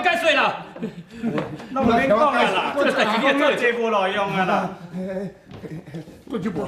解释啦。那我免讲啦，这代志你做这无路用啊啦。杜主播，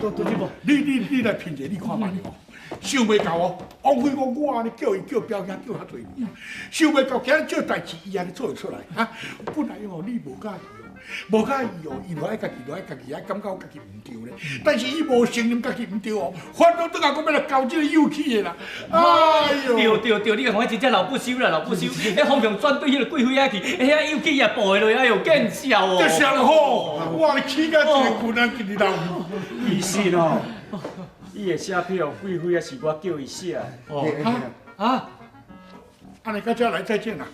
你来评价，你看嘛哦，想袂到哦，王辉讲我安尼叫伊叫表演叫遐多年，想袂到今日这代志伊安尼做会出来啊！本来哦，你无介意哦，无介意哦，伊就爱家己爱感觉家己唔对咧。但是伊无承认家己唔对哦，反倒倒来讲要来搞这个幼气的啦！哎呦！对，你看真正老不羞啦，老不羞！迄方向转对迄个贵妃遐去，遐幼气也抱落，哎呦，见笑哦！这下了吼，哇，你起甲一个困难给你老。其实哦，伊的写票贵妃也是我叫伊写的。啊！安尼到这来再见啦。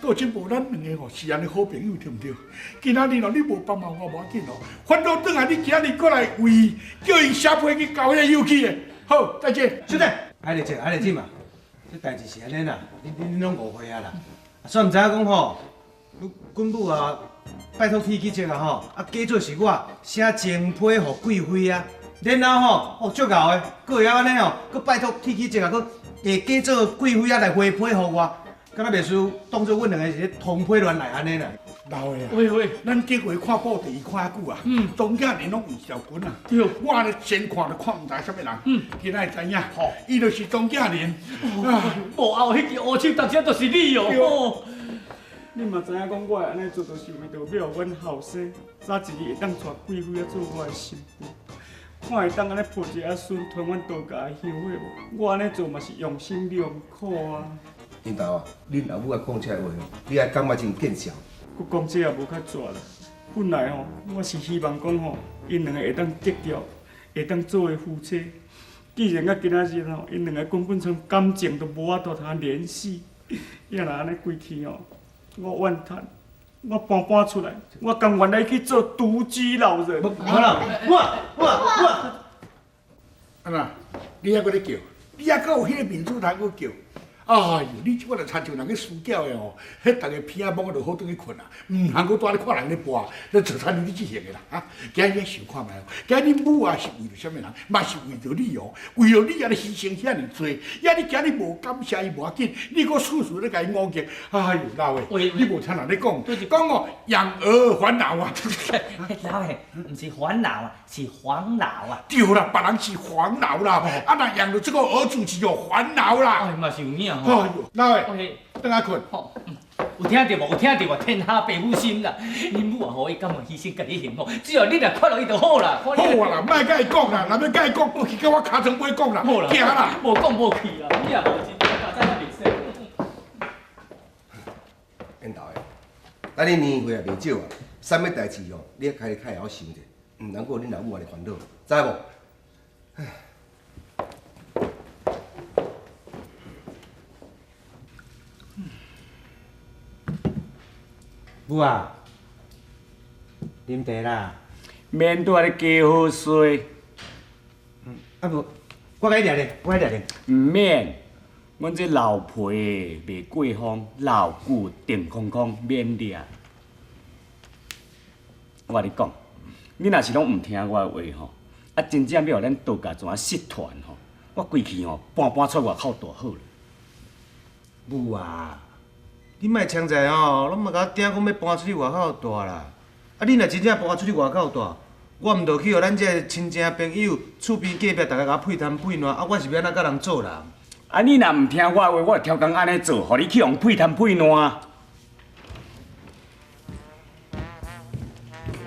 杜金宝，咱两个吼是安尼好朋友，对唔对？今仔日哦，你无帮忙我无要紧哦，反倒转来你今日过来为叫伊写批去搞迄幼气的。好，再见。兄弟，爱来进嘛。这代志是安尼啦，你拢误会啊啦。算唔知影讲吼，君母啊，拜托天机节啊吼，假做是我写情批予贵妃啊，然后吼，足够的，佫会晓安尼吼，佫拜托天机节啊，佫会假做贵妃啊来回批予我，敢若袂输当做阮两个是咧通批乱来安尼啦。老的啊，喂，咱结回看报第看久啊，中间人拢为小军啊，对，我安尼先看就看唔知啥物人，今仔知影，伊就是中间人。幕后迄个乌手当家就是你哦。你嘛知影讲我安尼做，就是为着要阮后生早一日会当带贵妃啊做我的新妇，看会当安尼抱一个孙传阮道家的香火无？我安尼做嘛是用心良苦啊。领导啊，恁老母啊讲这话，你还感觉真见笑。佮讲这也无较绝啦。本来吼，我是希望讲吼，因两个会当结掉，会当做为夫妻。既然到今仔日吼，因两个根本上感情都无法度通联系，也若安尼规气吼，我怨叹，我搬出来，我甘愿来去做独居老人。好啦，我，安那，你还搁咧叫？你还搁有迄个面子通搁叫？哎呦，你即摆就亲像人去输饺的哦，迄逐个鼻仔摸就好转去困啊，唔通搁带咧看人咧播，你做参你即型的啦啊！今日想看觅哦，今日母啊是为着啥物人？嘛是为着你哦，为着你安尼牺牲遐尼多，呀你今日无感谢伊无要紧，你搁处处咧甲伊误解，哎呦老的，你无听人咧讲哦，养儿烦恼啊！老的，唔是烦恼啊，是黄老啊。对啦，别人是烦恼啦，啊那养了这个儿子是有烦恼啦。哎，嘛是有影。哎呦，老的，等下困。有听到无？有听到无？天下父母心啦！恁母啊，予伊甘愿牺牲家己幸福，只要你若快乐，伊就好啦。好啊啦，莫甲伊讲啦，若要甲伊讲，我去甲我尻川尾讲啦，好啦，惊啦。无讲无去啦，你也无钱，家在那袂使。领导的，咱恁年岁也袂少啊，啥物代志哦，你要开始较会晓想者，唔通过恁老母安尼烦恼，知无？母啊，啉茶啦。免拄仔咧加好水。啊无，我甲你掠咧。唔免，阮这老皮袂过风，老久定空空，免掠。我甲你讲，你若是拢唔听我的话吼，啊真正要互咱道家怎啊失团吼，我规气吼搬出外口大好了。母啊，你莫强在吼，拢莫甲我顶讲要搬出去外口住啦。啊，你若真正搬出去外口住，我毋着去互咱这亲戚朋友、厝边隔壁大家甲我配谈配暖，啊，我是要安怎甲人做啦？啊，你若唔听我的话，我就超工安尼做，互你去用配谈配暖。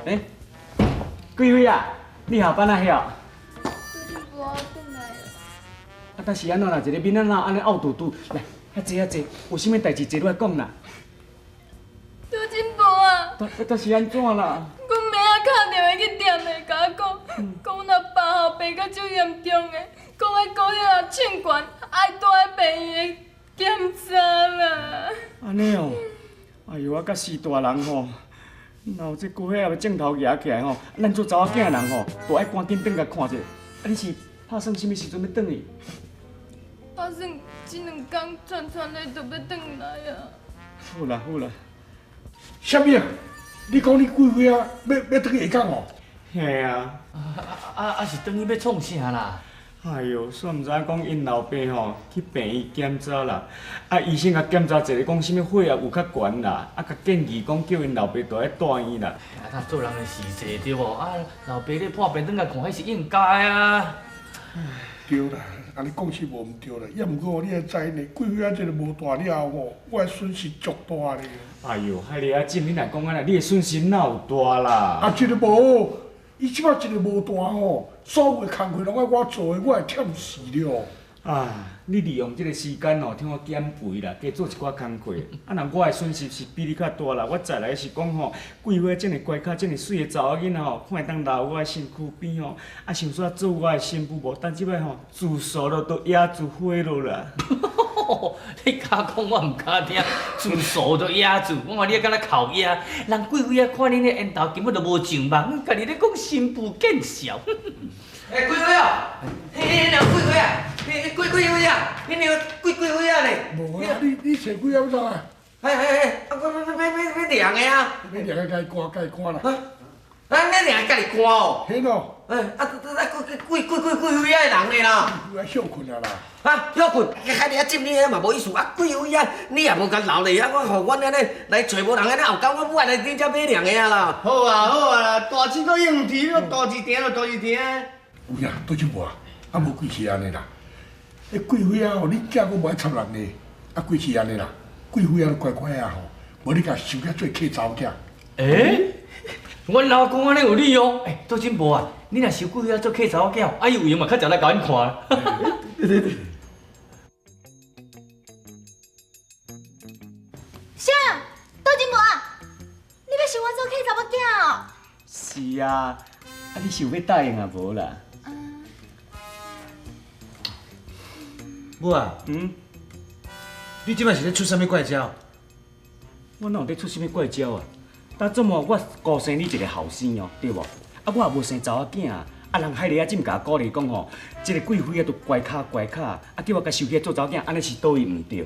欸，贵妃啊，你下班啊晓？无啊，转来啊。啊，但是安怎啦？一个面仔安尼拗嘟嘟，来，遐坐，有啥物代志坐落来讲啦？杜金宝啊，但是安怎啦？阮妹仔打电话去店内甲我讲，讲阮阿爸吼病到足严重的，讲迄高血压、欠管，爱住喺病院的检查啦。安尼哦，哎呦，我甲四大人吼，若有这高血压的症头举起来吼，咱做查某囝的人吼，都爱赶紧转来看者。啊，你是打算什么时阵要转去？打算这2天串咧就要转来啊。好啦好啦，啥物啊？你讲你贵妃啊，要转去下港哦？嘿啊，是转去要创啥啦？哎哟，煞毋知影讲因老爸吼去病院检查啦，啊医生甲检查一下，讲啥物血压有较悬啦，啊甲建议讲叫因老爸住咧大院啦。啊，他做人的时势对无？啊，老爸咧破病转来看，迄是应该啊。对啦，安尼讲是无毋对啦，也毋过你会知呢，贵妃啊这个无大了后吼，我的损失足大咧。哎哟，海丽啊，姊你若讲安尼，你的损失哪有大啦？啊，这个无，伊即摆一个无大吼，所有的工课拢爱我做的，我会忝死了。啊，你利用即个时间哦，听我减肥啦，加做一寡工课。啊，若我的损失是比你较大啦，我再来是讲吼，桂花这么乖巧、这么水的查某囡仔吼，看会当留我的身躯边吼，啊，想煞做我的新妇无？但即摆吼，自熟了都野自毁了啦。你敢讲我毋敢听，自熟就野住，我看你敢若靠野。人贵妃啊，看恁的缘投根本就无上网，家己咧讲新妇见笑。哎，贵妃啊，迄两贵妃啊，贵妃啊，迄两贵妃啊咧。无啊，你找几啊怎啊？哎，啊，要量的啊。你两个该关啦。咱咧量家己看哦。嘿喏，贵妃啊人咧啦。我休困啊啦。啊，休困，海你啊，接你迄嘛无意思啊，贵妃啊，你也无甲留咧啊，我互阮安尼来找无人安尼后交，我来你遮买量的啊啦。好啊，大钱都用提，大钱定就大钱定。有呀，倒真无啊，啊无贵是安尼啦。迄贵妃啊，吼，你囝佫无爱插人呢，啊贵是安尼啦，贵妃啊乖乖啊吼，无你甲收起做客查某囝。阮老公安尼有理哦。倒真无啊，你若收贵妃啊做客查某囝，啊伊有闲嘛较常来甲阮看。对。啥？倒真无啊？你要收我做客查某囝哦？是啊，啊你是有要答应啊无啦？母啊，你即摆是咧出啥物怪招？我哪有咧出啥物怪招啊？但怎么我孤生你一个后生哦，对无？啊我也无生查某囝啊，啊人海丽啊，真甲我鼓励讲吼，即个贵妃啊，都乖巧，啊叫我甲收起来做查某囝，安尼是倒位毋对？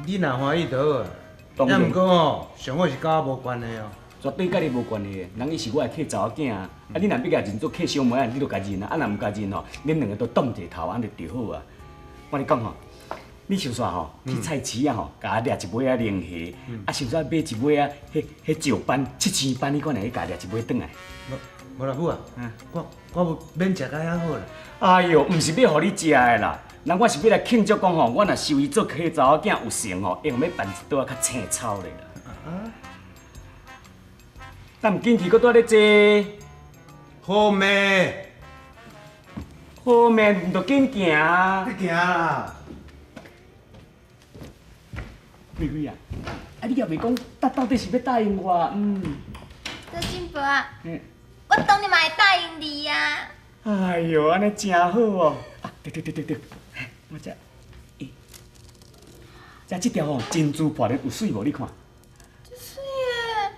你若欢喜就好啊。当然也毋过吼，上好是甲我无关系哦。绝对甲你无关系的，人伊是我的客查某囝啊，啊你若要甲认做客小妹啊，你就甲认啊，啊若毋甲认吼，恁两个都动一个头，安就好啊。我你讲吼，你想煞吼去菜市啊吼，甲我掠一尾啊龙虾，啊想煞买一尾啊，迄石斑7000斑，你看来去甲掠一尾转来。无啦，母啊，我无免食甲遐好啦。哎哟，毋是要互你食的啦，人我是要来庆祝讲吼，我若收伊做客查某囝有成吼，会用要办一桌较青草的啦。但毋紧去，搁拄咧坐。好妹，好面毋着紧行啊！你行啦。贵妃啊，啊你也袂讲，到底是要答应我？倒真无啊？嗯。我当然嘛会答应你啊。哎哟，安尼真好哦！啊，对，我这，这条哦珍珠破咧有水无？你看，水诶。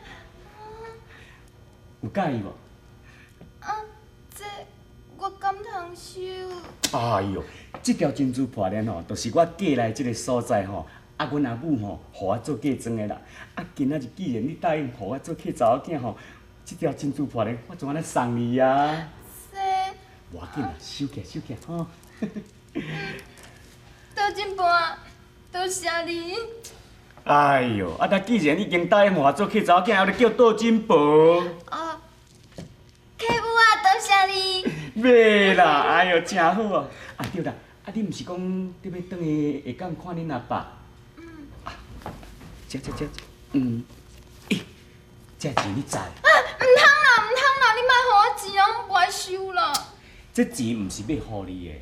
有介意无？这我敢通收？哎哟，这条珍珠破链吼，就是我嫁来这个所在吼。啊，阮阿母吼，互我做嫁妆的啦。啊，今仔日既然你答应互我做客查某囝吼，这条珍珠破链我就安尼送你啊。这无要紧啦，收起吼。倒真无啊？多谢你。哎哟，啊！但既然已经答应我做客查某囝，还咧叫倒金宝。哦，客户啊，多谢你。袂啦，哎哟，真好哦！啊对啦，啊你毋是讲你要转去下港看恁阿爸？啊，这，这钱你知？唔通啦，你莫互我钱啊，我不爱收啦。这钱毋是要互你的，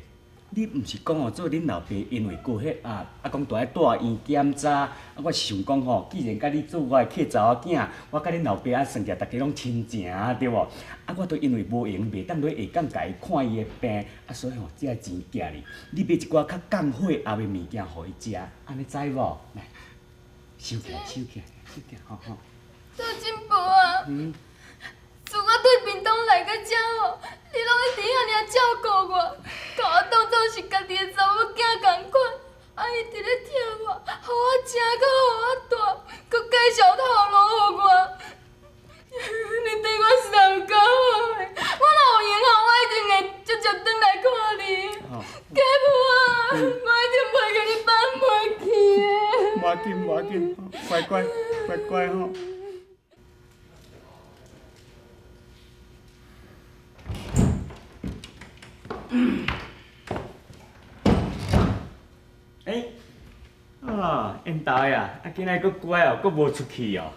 你毋是讲哦，做恁老爸因为过迄啊讲住爱大院检查，啊我是想讲吼，既然甲你做我的客查某囝，我甲恁老爸啊算起来大家拢亲情对无？啊我都因为无闲袂当落下港甲伊看伊的病，啊所以吼这钱寄你，你买一寡较降火后的物件互伊食，安尼知无？来，收起来，吼。倒真无啊！自我对屏东来到遮吼，你拢一直遐尔照顾我，甲我当作是家己的查某囝共款，啊一直咧疼我，互我食，搁互我大，搁继续透露互我。你对我上够好诶，我若有闲吼，我一定会无要紧，无要紧，乖乖，乖乖吼。因兜呀，今仔佫乖哦，佫无出去哦。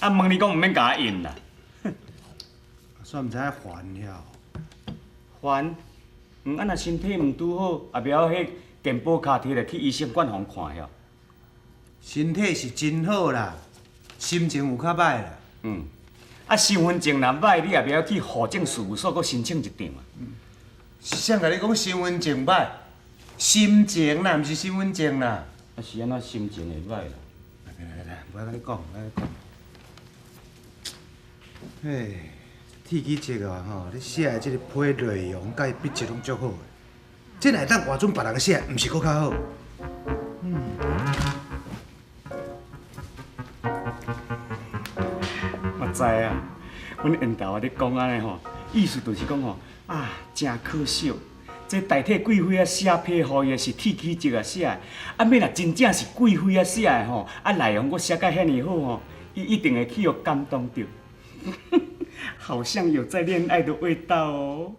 问你讲毋免甲我应啦。煞毋知影烦了。烦，若身体毋拄好，也袂晓迄健保卡摕来去医生馆互看遐。身体是真好啦，心情有较歹啦。身份证若歹，你也袂晓去户政事务所佫申请一张啊。是谁甲你讲身份证歹？心情啦，毋是身份证啦。是安怎心情会歹啦？来，我甲你讲，嘿，铁齿节啊吼，你写的这个批内容甲伊笔迹拢足好的，这乃当换准别人写，毋是佫较好？我知啊，阮缘投啊咧讲安尼吼，意思就是讲吼，真可惜，这代替贵妃啊写批予伊的是铁齿节啊写的，要若真正是贵妃啊写的吼，内容我写甲遐尔好吼，伊一定会去互感动着，好像有在恋爱的味道哦。